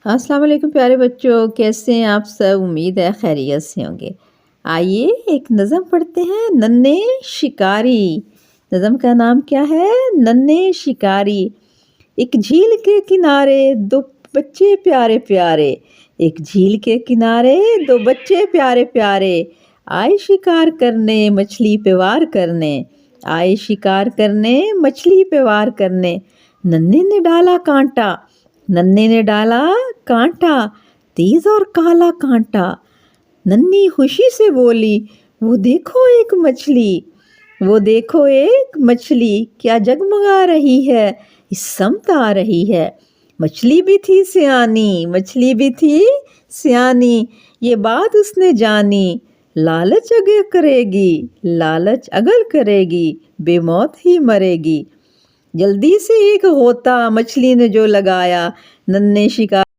السلام علیکم پیارے بچوں، کیسے ہیں آپ سب؟ امید ہے خیریت سے ہوں گے۔ آئیے ایک نظم پڑھتے ہیں، ننھے شکاری۔ نظم کا نام کیا ہے؟ ننھے شکاری۔ ایک جھیل کے کنارے دو بچے پیارے پیارے، ایک جھیل کے کنارے دو بچے پیارے پیارے، آئے شکار کرنے مچھلی پہ وار کرنے، آئے شکار کرنے مچھلی پہ وار کرنے۔ ننھے نے ڈالا کانٹا، ننھے نے ڈالا کانٹا، تیز اور کالا کانٹا۔ ننھی خوشی سے بولی، وہ دیکھو ایک مچھلی، وہ دیکھو ایک مچھلی کیا جگمگا رہی ہے، اس سمت آ رہی ہے۔ مچھلی بھی تھی سیانی، مچھلی بھی تھی سیانی، یہ بات اس نے جانی، لالچ اگر کرے گی، لالچ اگر کرے گی، بے موت ہی مرے گی۔ جلدی سے ایک غوطہ مچھلی نے جو لگایا، ننھے شکار